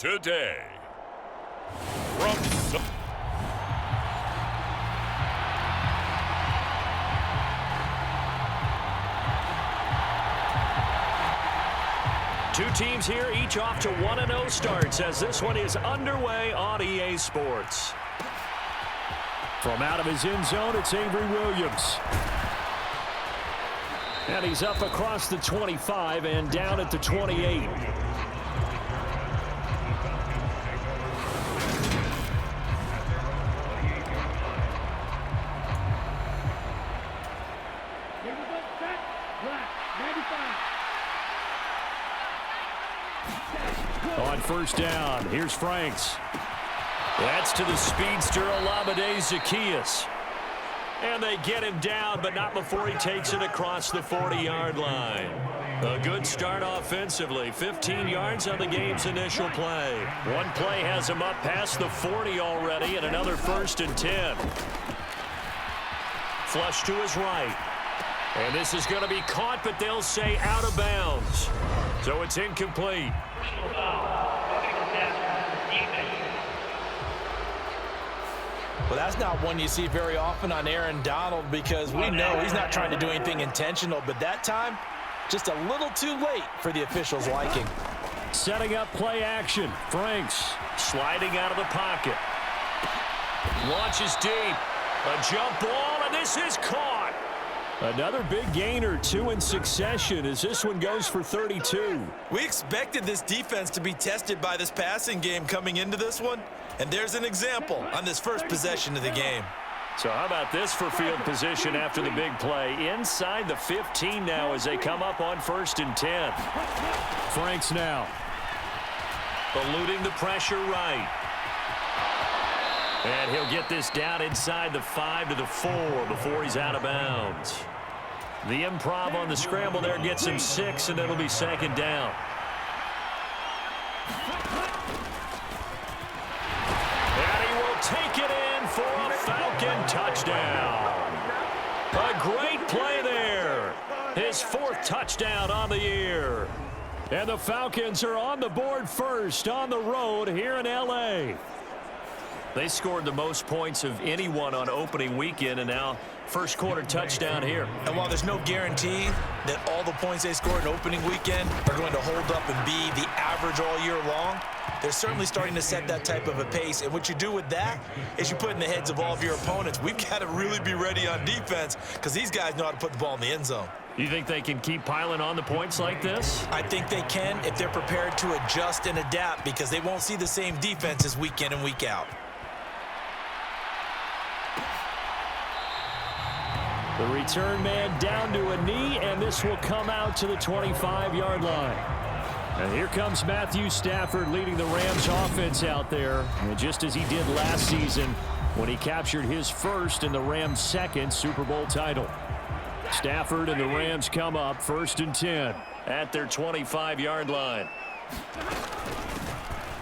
today. From two teams here, each off to 1-0 starts as this one is underway on EA Sports. From out of his end zone, it's Avery Williams. And he's up across the 25 and down at the 28. On first down, here's Franks. That's to the speedster, Olamide Zaccheaus. And they get him down, but not before he takes it across the 40-yard line. A good start offensively. 15 yards on the game's initial play. One play has him up past the 40 already, and another 1st and 10. Flush to his right. And this is going to be caught, but they'll say out of bounds. So it's incomplete. Well, that's not one you see very often on Aaron Donald because we know he's not trying to do anything intentional, but that time, just a little too late for the officials' liking. Setting up play action. Franks sliding out of the pocket. Launches deep. A jump ball, and this is caught. Another big gain or two in succession as this one goes for 32. We expected this defense to be tested by this passing game coming into this one. And there's an example on this first possession of the game. So how about this for field position after the big play? Inside the 15 now as they come up on 1st and 10. Franks now. Eluding the pressure right. And he'll get this down inside the 5 to the 4 before he's out of bounds. The improv on the scramble there gets him 6, and it'll be 2nd down. Take it in for a Falcon touchdown. A great play there. His 4th touchdown on the year. And the Falcons are on the board first on the road here in L.A. They scored the most points of anyone on opening weekend, and now first quarter touchdown here. And while there's no guarantee that all the points they scored in opening weekend are going to hold up and be the average all year long, they're certainly starting to set that type of a pace. And what you do with that is you put in the heads of all of your opponents, we've got to really be ready on defense because these guys know how to put the ball in the end zone. You think they can keep piling on the points like this? I think they can if they're prepared to adjust and adapt because they won't see the same defenses week in and week out. The return man down to a knee, and this will come out to the 25-yard line. And here comes Matthew Stafford leading the Rams offense out there. And just as he did last season when he captured his 1st and the Rams' 2nd Super Bowl title. Stafford and the Rams come up 1st and 10 at their 25-yard line.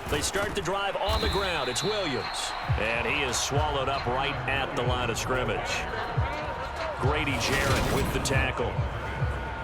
They start the drive on the ground. It's Williams. And he is swallowed up right at the line of scrimmage. Grady Jarrett with the tackle.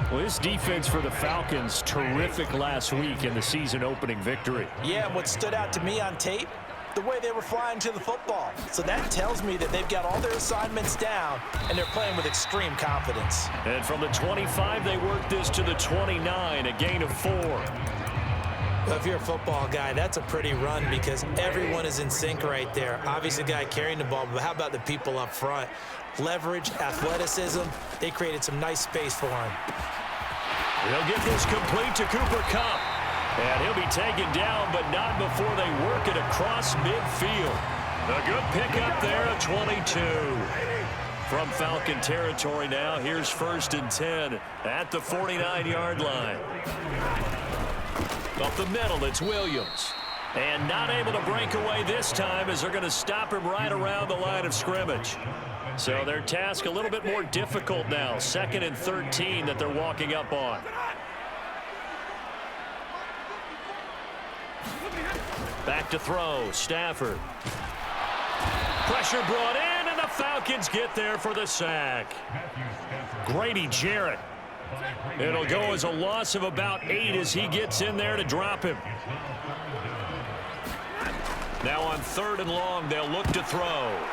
Well, this defense for the Falcons, terrific last week in the season-opening victory. Yeah, and what stood out to me on tape, the way they were flying to the football. So that tells me that they've got all their assignments down, and they're playing with extreme confidence. And from the 25, they work this to the 29, a gain of 4. Well, if you're a football guy, that's a pretty run because everyone is in sync right there. Obviously, the guy carrying the ball, but how about the people up front? Leverage, athleticism, they created some nice space for him. He'll get this complete to Cooper Kupp. And he'll be taken down, but not before they work it across midfield. A good pickup there at 22. From Falcon territory now, here's 1st and 10 at the 49-yard line. Up the middle, it's Williams. And not able to break away this time as they're going to stop him right around the line of scrimmage. So their task a little bit more difficult now. 2nd and 13 that they're walking up on. Back to throw, Stafford. Pressure brought in, and the Falcons get there for the sack. Grady Jarrett. It'll go as a loss of about 8 as he gets in there to drop him. Now on 3rd and long, they'll look to throw.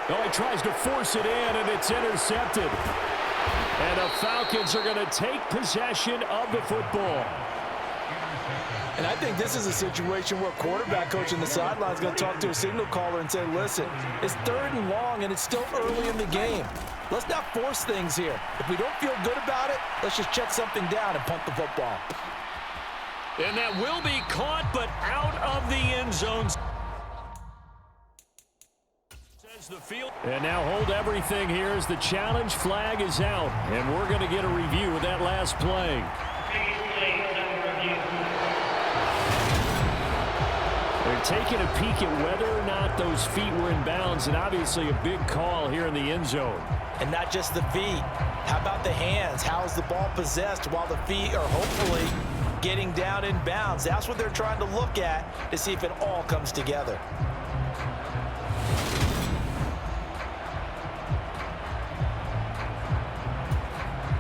Oh, he tries to force it in, and it's intercepted. And the Falcons are going to take possession of the football. And I think this is a situation where quarterback coach in the sideline is going to talk to a signal caller and say, listen, it's 3rd and long, and it's still early in the game. Let's not force things here. If we don't feel good about it, let's just check something down and punt the football. And that will be caught, but out of the end zone. The field. And now hold everything here as the challenge flag is out. And we're going to get a review of that last play. They're taking a peek at whether or not those feet were in bounds, and obviously a big call here in the end zone. And not just the feet. How about the hands? How is the ball possessed while the feet are hopefully getting down in bounds? That's what they're trying to look at to see if it all comes together.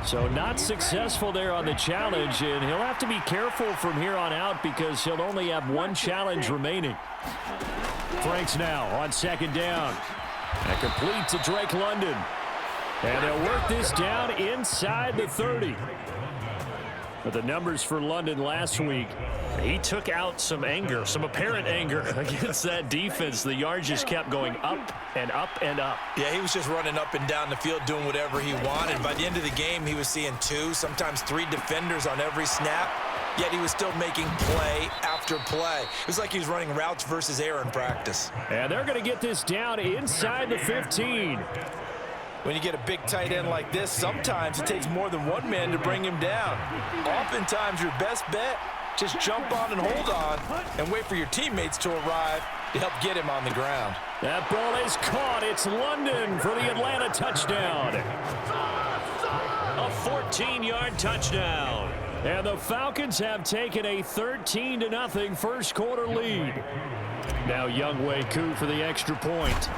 So not successful there on the challenge, and he'll have to be careful from here on out because he'll only have one challenge remaining. Franks now on 2nd down. And complete to Drake London. And they'll work this down inside the 30. But the numbers for London last week, he took out some anger, some apparent anger against that defense. The yards just kept going up and up and up. Yeah, he was just running up and down the field doing whatever he wanted. By the end of the game, he was seeing 2, sometimes 3 defenders on every snap, yet he was still making play after play. It was like he was running routes versus air in practice. And they're going to get this down inside the 15. When you get a big tight end like this, sometimes it takes more than one man to bring him down. Oftentimes, your best bet, just jump on and hold on and wait for your teammates to arrive to help get him on the ground. That ball is caught. It's London for the Atlanta touchdown. A 14-yard touchdown. And the Falcons have taken a 13-0 first quarter lead. Now Younghoe Koo for the extra point.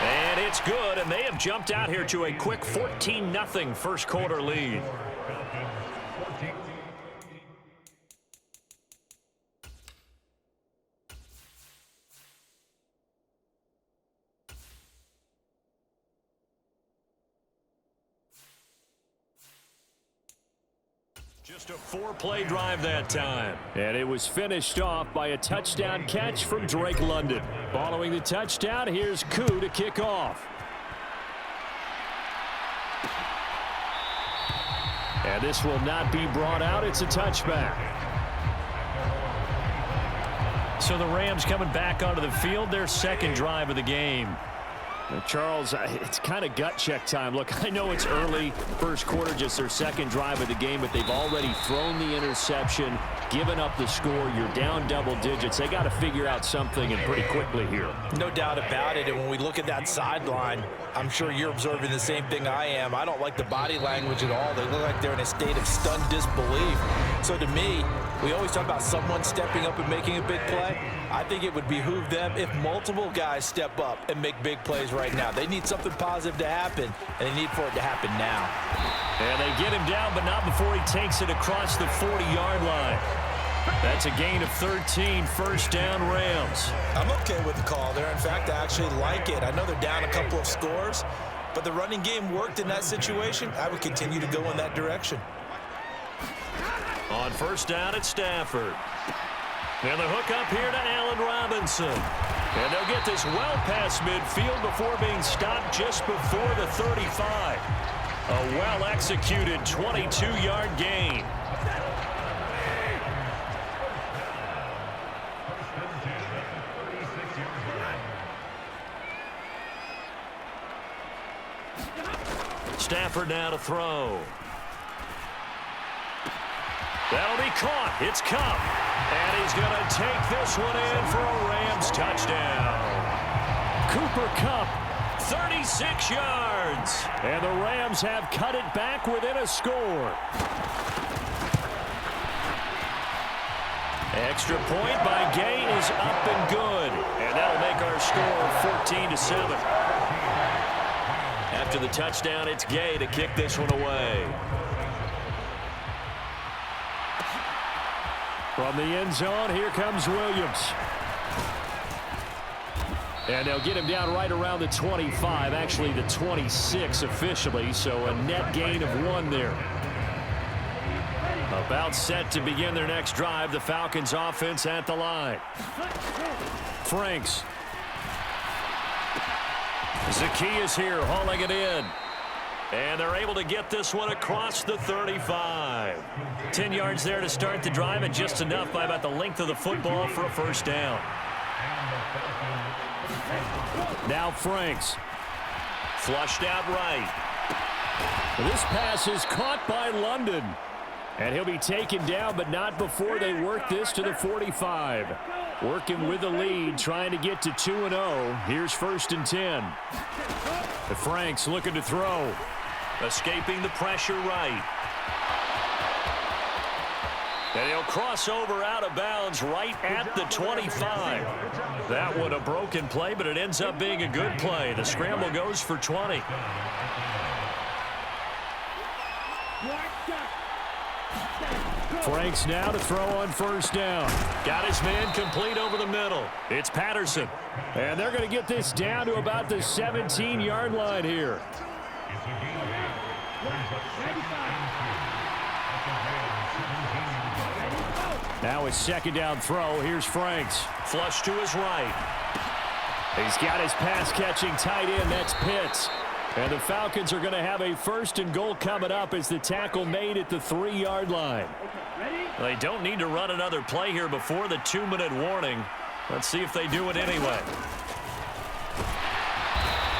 And it's good, and they have jumped out here to a quick 14-0 first quarter lead. Just a 4-play drive that time. And it was finished off by a touchdown catch from Drake London. Following the touchdown, here's Koo to kick off. And this will not be brought out. It's a touchback. So the Rams coming back onto the field, their 2nd drive of the game. Now, Charles, it's kind of gut check time. Look, I know it's early, first quarter, just their 2nd drive of the game, but they've already thrown the interception, given up the score. You're down double digits. They got to figure out something, and pretty quickly here. No doubt about it, and when we look at that sideline, I'm sure you're observing the same thing I am. I don't like the body language at all. They look like they're in a state of stunned disbelief. So to me, we always talk about someone stepping up and making a big play. I think it would behoove them if multiple guys step up and make big plays right now. They need something positive to happen, and they need for it to happen now. And they get him down, but not before he takes it across the 40-yard line. That's a gain of 13, first down Rams. I'm okay with the call there. In fact, I actually like it. I know they're down a couple of scores, but the running game worked in that situation. I would continue to go in that direction. On first down, it's Stafford. And the hook up here to Allen Robinson. And they'll get this well past midfield before being stopped just before the 35. A well-executed 22-yard gain. Stafford now to throw. That'll be caught. It's Kupp. And he's going to take this one in for a Rams touchdown. Cooper Kupp, 36 yards. And the Rams have cut it back within a score. Extra point by Gay is up and good. And that'll make our score 14-7. After the touchdown, it's Gay to kick this one away. From the end zone, here comes Williams. And they'll get him down right around the 25, actually the 26 officially, so a net gain of 1 there. About set to begin their next drive, the Falcons offense at the line. Franks. Zacchaeus here hauling it in. And they're able to get this one across the 35. 10 yards there to start the drive, and just enough by about the length of the football for a first down. Now Franks. Flushed out right. This pass is caught by London. And he'll be taken down, but not before they work this to the 45. Working with the lead, trying to get to 2-0. Here's 1st and 10. The Franks looking to throw. Escaping the pressure right. And he'll cross over out of bounds right at the 25. That one a broken play, but it ends up being a good play. The scramble goes for 20. Franks now to throw on 1st down. Got his man complete over the middle. It's Patterson. And they're going to get this down to about the 17-yard line here. Now his 2nd down throw. Here's Franks. Flush to his right. He's got his pass-catching tight end. That's Pitts. And the Falcons are going to have a 1st and goal coming up as the tackle made at the 3-yard line. They don't need to run another play here before the 2-minute warning. Let's see if they do it anyway.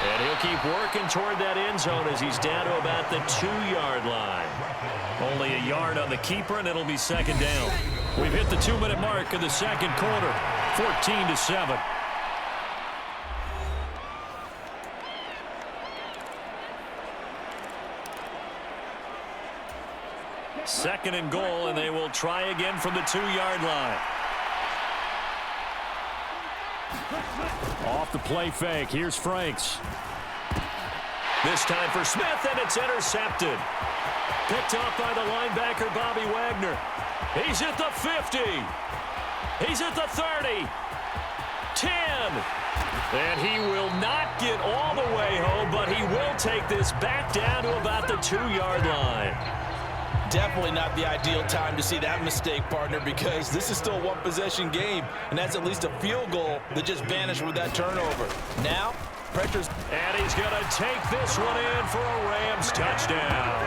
And he'll keep working toward that end zone as he's down to about the 2-yard line. Only a yard on the keeper, and it'll be 2nd down. We've hit the 2-minute mark in the 2nd quarter, 14-7. 2nd and goal, and they will try again from the 2-yard line. Off the play fake. Here's Franks. This time for Smith, and it's intercepted. Picked off by the linebacker, Bobby Wagner. He's at the 50. He's at the 30. 10. And he will not get all the way home, but he will take this back down to about the 2-yard line. Definitely not the ideal time to see that mistake, partner, because this is still a one-possession game, and that's at least a field goal that just vanished with that turnover. Now, pressure's... And he's going to take this one in for a Rams touchdown.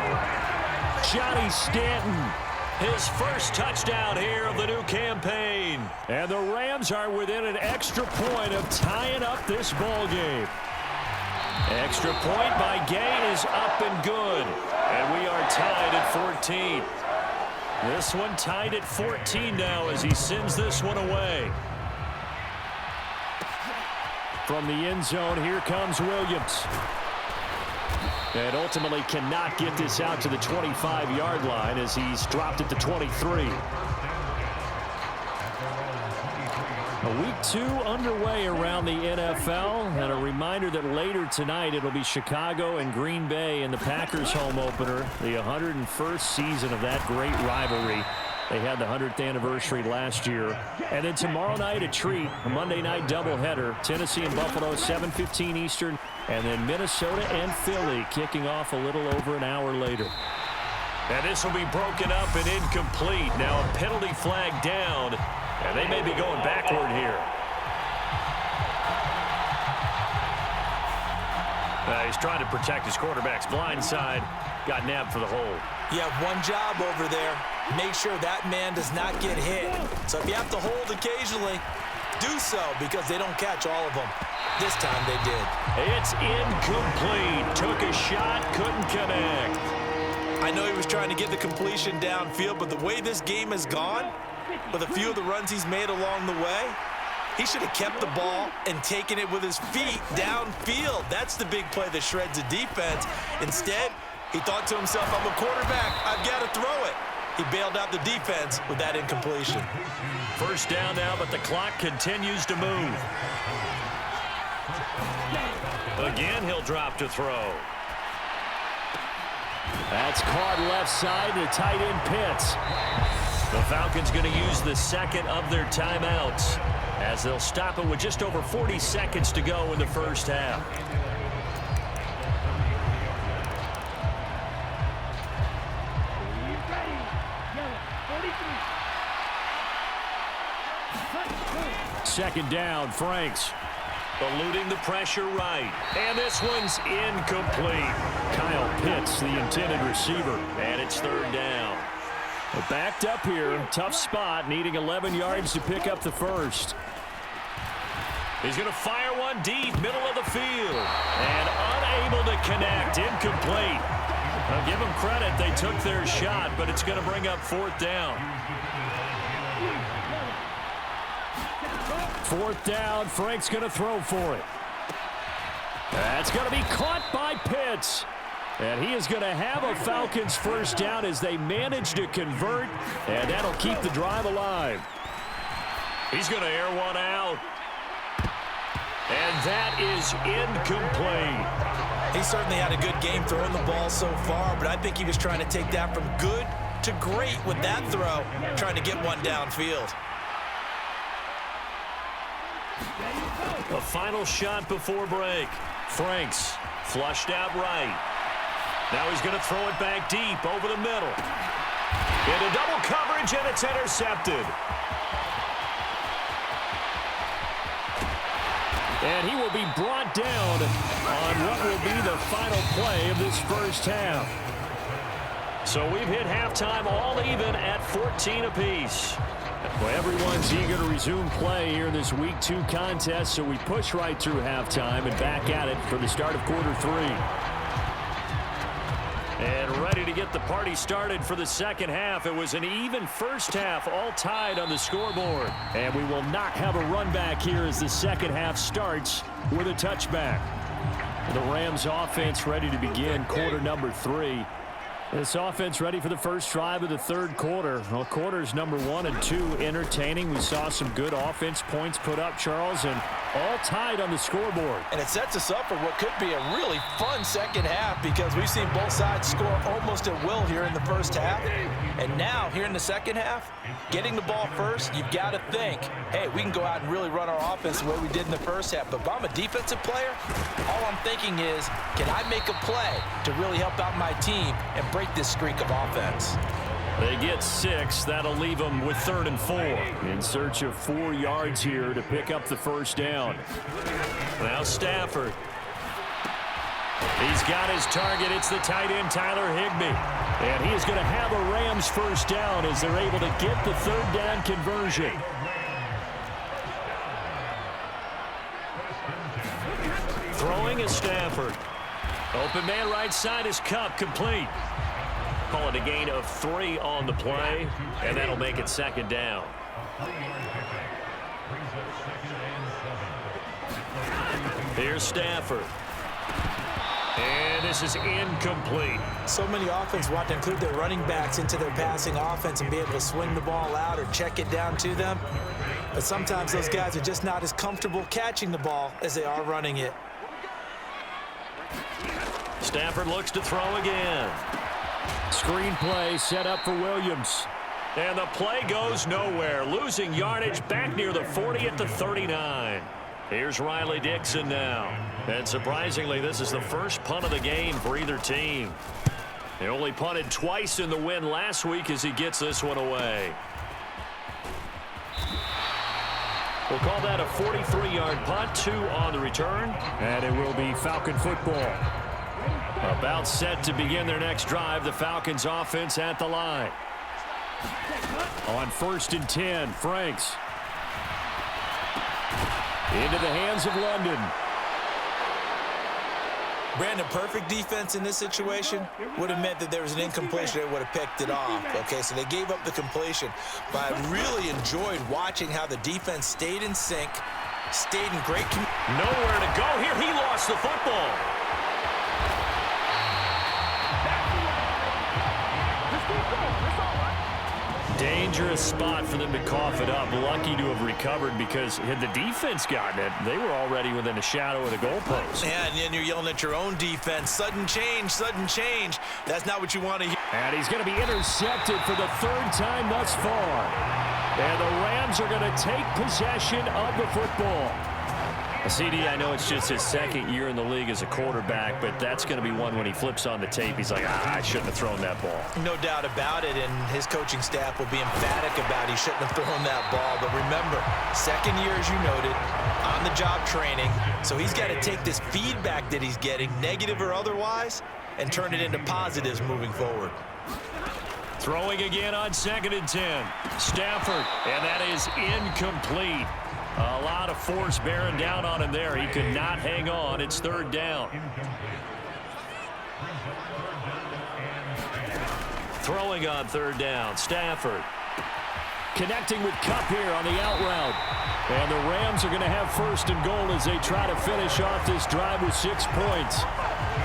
Johnny Stanton, his 1st touchdown here of the new campaign. And the Rams are within an extra point of tying up this ball game. Extra point by Gay is up and good. And we are tied at 14. This one tied at 14 now as he sends this one away. From the end zone, here comes Williams. And ultimately cannot get this out to the 25-yard line as he's dropped at the 23. Week 2 underway around the NFL, and a reminder that later tonight it'll be Chicago and Green Bay in the Packers home opener, the 101st season of that great rivalry. They had the 100th anniversary last year. And then tomorrow night a treat, a Monday night doubleheader, Tennessee and Buffalo, 7:15 Eastern, and then Minnesota and Philly kicking off a little over an hour later. And this will be broken up and incomplete. Now a penalty flag down. And they may be going backward here. He's trying to protect his quarterback's blind side. Got nabbed for the hold. You have one job over there. Make sure that man does not get hit. So if you have to hold occasionally, do so because they don't catch all of them. This time they did. It's incomplete. Took a shot, couldn't connect. I know he was trying to get the completion downfield, but the way this game has gone, with a few of the runs he's made along the way, he should have kept the ball and taken it with his feet downfield. That's the big play that shreds the defense. Instead, he thought to himself, I'm a quarterback, I've got to throw it. He bailed out the defense with that incompletion. 1st down now, but the clock continues to move. Again, he'll drop to throw. That's caught left side to tight end Pitts. The Falcons going to use the 2nd of their timeouts. as they'll stop it with just over 40 seconds to go in the first half. Second down, Franks. Eluding the pressure right. And this one's incomplete. Kyle Pitts, the intended receiver. And it's third down. Backed up here. Tough spot. Needing 11 yards to pick up the first. He's going to fire one deep, middle of the field. And unable to connect. Incomplete. I'll give them credit. They took their shot, but it's going to bring up fourth down. Fourth down, Frank's going to throw for it. That's going to be caught by Pitts. And he is going to have a Falcons first down as they manage to convert, and that'll keep the drive alive. He's going to air one out. And that is incomplete. He certainly had a good game throwing the ball so far, but I think he was trying to take that from good to great with that throw, trying to get one downfield. A final shot before break. Franks flushed out right. Now he's going to throw it back deep over the middle. Into double coverage, and it's intercepted. And he will be brought down on what will be the final play of this first half. So we've hit halftime all even at 14 apiece. Well, everyone's eager to resume play here in this Week 2 contest, so we push right through halftime and back at it for the start of quarter 3. And ready to get the party started for the second half. It was an even first half, all tied on the scoreboard. And we will not have a run back here as the second half starts with a touchback. The Rams offense ready to begin quarter number 3. This offense ready for the first drive of the third quarter. Well, quarters number 1 and 2 entertaining. We saw some good offense points put up, Charles, and all tied on the scoreboard. And it sets us up for what could be a really fun second half because we've seen both sides score almost at will here in the first half. And now, here in the second half, getting the ball first, you've got to think, hey, we can go out and really run our offense the way we did in the first half. But if I'm a defensive player, all I'm thinking is, can I make a play to really help out my team and break this streak of offense? They get 6. That'll leave them with 3rd and 4. In search of 4 yards here to pick up the first down. Now Stafford. He's got his target. It's the tight end, Tyler Higbee. And he is going to have a Rams first down as they're able to get the third down conversion. Throwing is Stafford. Open man right side is Kupp, complete. Call it a gain of 3 on the play, and that'll make it second down. Here's Stafford. And this is incomplete. So many offenses want to include their running backs into their passing offense and be able to swing the ball out or check it down to them. But sometimes those guys are just not as comfortable catching the ball as they are running it. Stafford looks to throw again. Screen play set up for Williams. And the play goes nowhere. Losing yardage back near the 40 at the 39. Here's Riley Dixon now. And surprisingly, this is the first punt of the game for either team. They only punted twice in the win last week as he gets this one away. We'll call that a 43-yard punt, 2 on the return. And it will be Falcon football. About set to begin their next drive, the Falcons offense at the line. On 1st and 10, Franks. Into the hands of London. Brandon, perfect defense in this situation would have meant that there was an incompletion that would have picked it off. Okay, so they gave up the completion. But I really enjoyed watching how the defense stayed in sync, stayed in great... Nowhere to go here. He lost the football. Dangerous spot for them to cough it up. Lucky to have recovered because had the defense gotten it, they were already within a shadow of the goalpost. Yeah, and then you're yelling at your own defense. Sudden change, sudden change. That's not what you want to hear. And he's going to be intercepted for the 3rd time thus far. And the Rams are going to take possession of the football. CD, I know it's just his second year in the league as a quarterback, but that's going to be one when he flips on the tape. He's like, I shouldn't have thrown that ball. No doubt about it, and his coaching staff will be emphatic about he shouldn't have thrown that ball. But remember, second year, as you noted, on-the-job training, so he's got to take this feedback that he's getting, negative or otherwise, and turn it into positives moving forward. Throwing again on 2nd and 10. Stafford, and that is incomplete. A lot of force bearing down on him there. He could not hang on. It's 3rd down. Throwing on 3rd down. Stafford. Connecting with Kupp here on the out route. And the Rams are going to have 1st and goal as they try to finish off this drive with 6 points.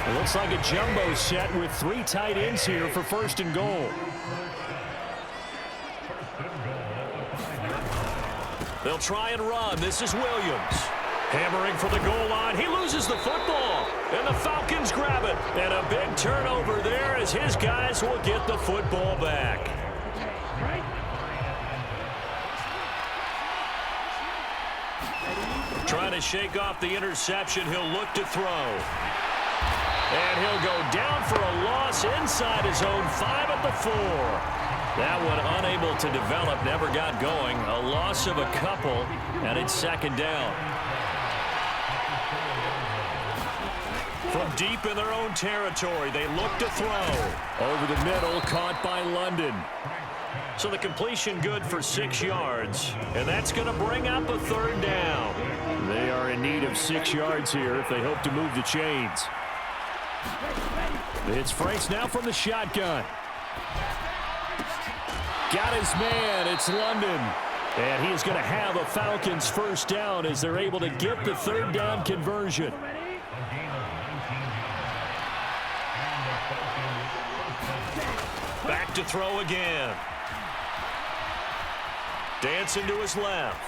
It looks like a jumbo set with 3 tight ends here for 1st and goal. They'll try and run. This is Williams. Hammering for the goal line. He loses the football. And the Falcons grab it. And a big turnover there as his guys will get the football back. Trying to shake off the interception. He'll look to throw. And he'll go down for a loss inside his own 5 at the 4. That one unable to develop, never got going. A loss of a couple, and it's 2nd down. From deep in their own territory, they look to throw. Over the middle, caught by London. So the completion good for 6 yards, and that's going to bring up a 3rd down. They are in need of 6 yards here if they hope to move the chains. It's Franks now from the shotgun. Got his man. It's London. And he's going to have a Falcons 1st down as they're able to get the 3rd down conversion. Back to throw again. Dancing to his left.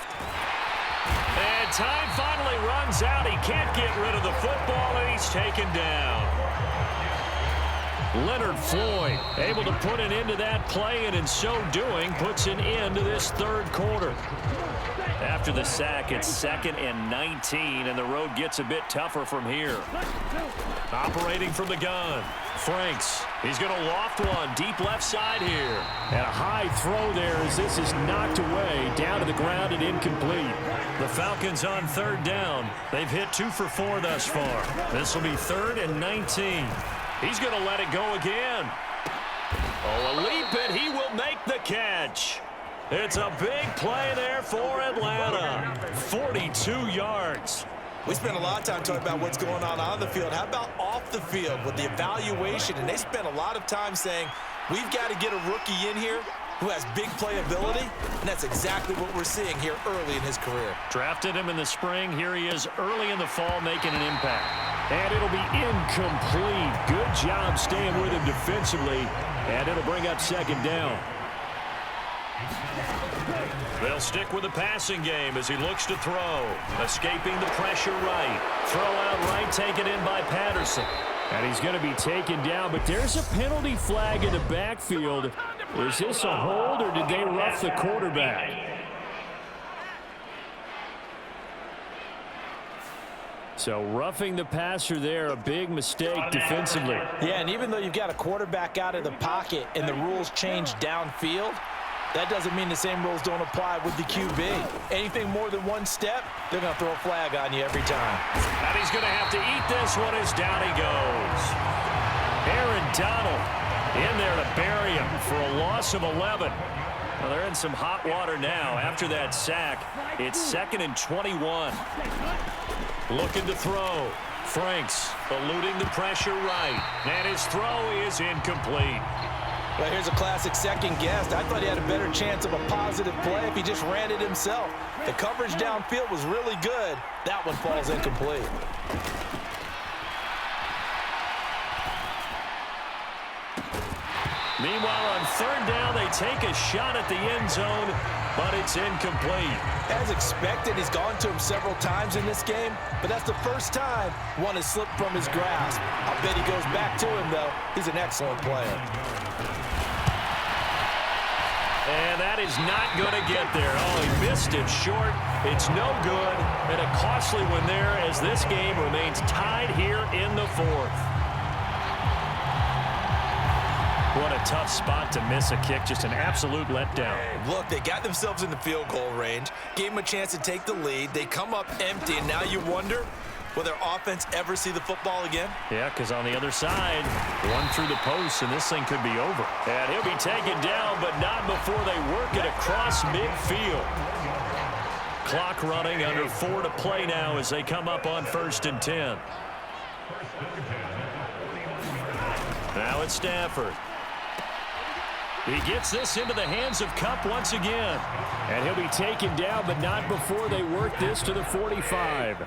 And time finally runs out. He can't get rid of the football, and he's taken down. Leonard Floyd able to put an end to that play, and in so doing puts an end to this 3rd quarter. After the sack, it's 2nd and 19, and the road gets a bit tougher from here. Operating from the gun. Franks. He's going to loft one deep left side here. And a high throw there as this is knocked away down to the ground and incomplete. The Falcons on 3rd down. They've hit 2 for 4 thus far. This will be 3rd and 19. He's going to let it go again. Oh, a leap, and he will make the catch. It's a big play there for Atlanta. 42 yards. We spent a lot of time talking about what's going on the field. How about off the field with the evaluation? And they spent a lot of time saying, we've got to get a rookie in here who has big playability, and that's exactly what we're seeing here early in his career. Drafted him in the spring. Here he is early in the fall making an impact. And it'll be incomplete. Good job staying with him defensively, and it'll bring up 2nd down. They'll stick with the passing game as he looks to throw. Escaping the pressure right. Throw out right, taken in by Patterson. And he's going to be taken down, but there's a penalty flag in the backfield. Is this a hold, or did they rough the quarterback? So roughing the passer there, a big mistake defensively. Yeah, and even though you've got a quarterback out of the pocket and the rules change downfield, that doesn't mean the same rules don't apply with the QB. Anything more than one step, they're going to throw a flag on you every time. And he's going to have to eat this one as down he goes. Aaron Donald in there to bury him for a loss of 11. Well, they're in some hot water now. After that sack, it's 2nd and 21. Looking to throw. Franks eluding the pressure right. And his throw is incomplete. Well, here's a classic second guess. I thought he had a better chance of a positive play if he just ran it himself. The coverage downfield was really good. That one falls incomplete. Meanwhile, on 3rd down, they take a shot at the end zone, but it's incomplete. As expected, he's gone to him several times in this game, but that's the first time one has slipped from his grasp. I'll bet he goes back to him, though. He's an excellent player. And that is not going to get there. Oh, he missed it short. It's no good. And a costly one there as this game remains tied here in the fourth. What a tough spot to miss a kick. Just an absolute letdown. Look, they got themselves in the field goal range, gave them a chance to take the lead. They come up empty, and now you wonder, will their offense ever see the football again? Yeah, because on the other side, one through the post, and this thing could be over. And he'll be taken down, but not before they work it across midfield. Clock running, under 4 to play now as they come up on 1st and 10. Now it's Stafford. He gets this into the hands of Kupp once again. And he'll be taken down, but not before they work this to the 45.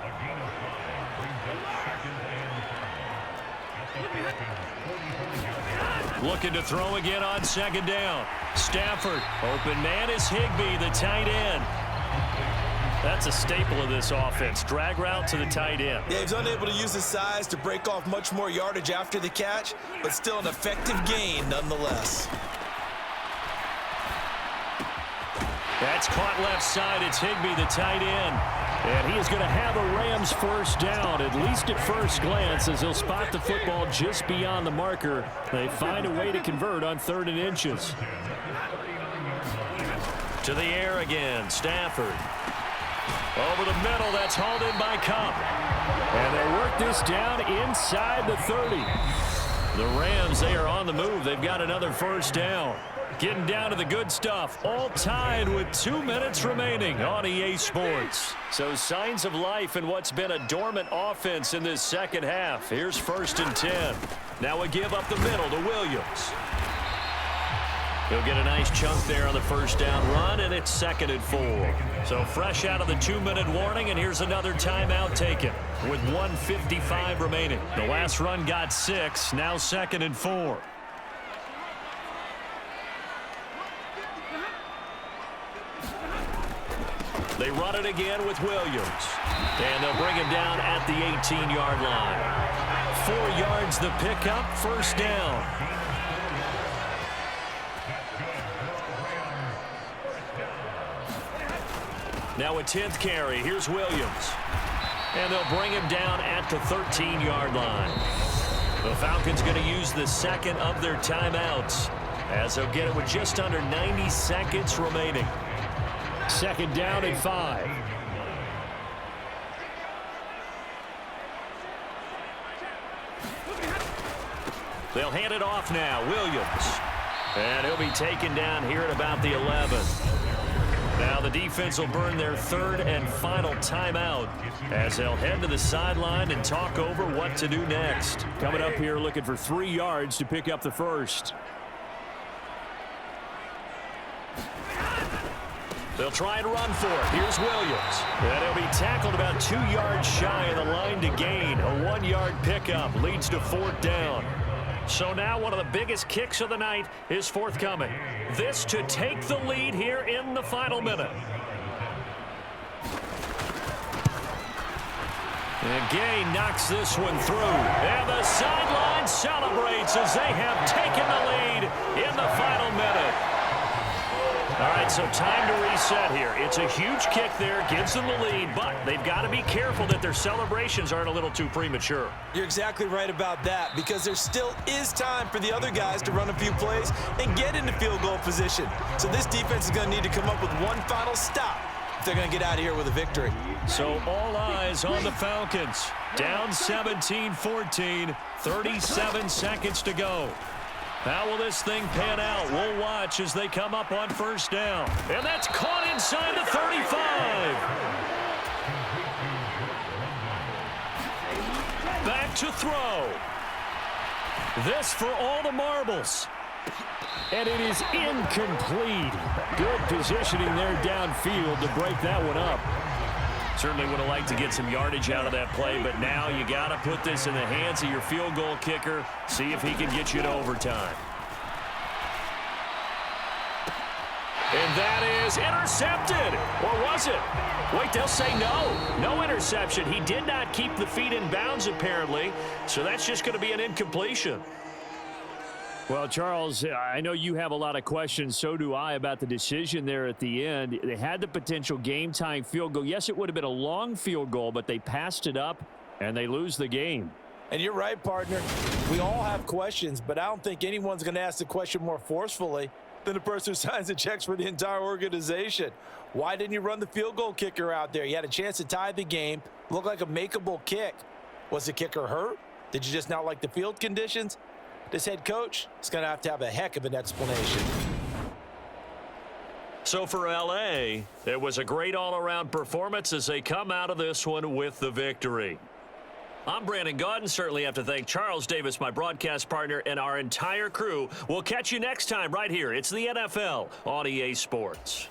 Looking to throw again on 2nd down. Stafford, open man is Higbee, the tight end. That's a staple of this offense. Drag route to the tight end. Yeah, he's unable to use his size to break off much more yardage after the catch, but still an effective gain nonetheless. That's caught left side. It's Higbee, the tight end. And he is going to have a Rams 1st down, at least at first glance, as he'll spot the football just beyond the marker. They find a way to convert on 3rd and inches. To the air again, Stafford. Over the middle, that's hauled in by Kupp. And they work this down inside the 30. The Rams, they are on the move. They've got another 1st down. Getting down to the good stuff, all tied with 2 minutes remaining on EA Sports. So signs of life in what's been a dormant offense in this second half. Here's 1st and 10. Now a give up the middle to Williams. He'll get a nice chunk there on the 1st down run, and it's 2nd and 4. So fresh out of the 2-minute warning, and here's another timeout taken with 1:55 remaining. The last run got 6, now 2nd and 4. They run it again with Williams. And they'll bring him down at the 18-yard line. 4 yards the pickup, 1st down. Now a 10th carry. Here's Williams. And they'll bring him down at the 13-yard line. The Falcons going to use the 2nd of their timeouts, as they'll get it with just under 90 seconds remaining. 2nd down and 5. They'll hand it off now. Williams. And he'll be taken down here at about the 11. Now the defense will burn their 3rd and final timeout as they'll head to the sideline and talk over what to do next. Coming up here looking for 3 yards to pick up the 1st. They'll try and run for it. Here's Williams. And he'll be tackled about 2 yards shy of the line to gain. A 1-yard pickup leads to 4th down. So now one of the biggest kicks of the night is forthcoming. This to take the lead here in the final minute. And Gay knocks this one through. And the sideline celebrates as they have taken the lead in the final minute. All right, so time to reset here. It's a huge kick there, gives them the lead, but they've got to be careful that their celebrations aren't a little too premature. You're exactly right about that, because there still is time for the other guys to run a few plays and get into field goal position. So this defense is going to need to come up with one final stop if they're going to get out of here with a victory. So all eyes on the Falcons. Down 17-14, 37 seconds to go. How will this thing pan out? We'll watch as they come up on 1st down. And that's caught inside the 35. Back to throw. This for all the marbles. And it is incomplete. Good positioning there downfield to break that one up. Certainly would have liked to get some yardage out of that play, but now you got to put this in the hands of your field goal kicker. See if he can get you to overtime. And that is intercepted. Or was it? Wait, they'll say no. No interception. He did not keep the feet in bounds, apparently. So that's just going to be an incompletion. Well, Charles, I know you have a lot of questions. So do I about the decision there at the end. They had the potential game-tying field goal. Yes, it would have been a long field goal, but they passed it up, and they lose the game. And you're right, partner. We all have questions, but I don't think anyone's going to ask the question more forcefully than the person who signs the checks for the entire organization. Why didn't you run the field goal kicker out there? You had a chance to tie the game. Looked like a makeable kick. Was the kicker hurt? Did you just not like the field conditions? This head coach is going to have a heck of an explanation. So for L.A., it was a great all-around performance as they come out of this one with the victory. I'm Brandon Gaudin. Certainly have to thank Charles Davis, my broadcast partner, and our entire crew. We'll catch you next time right here. It's the NFL on EA Sports.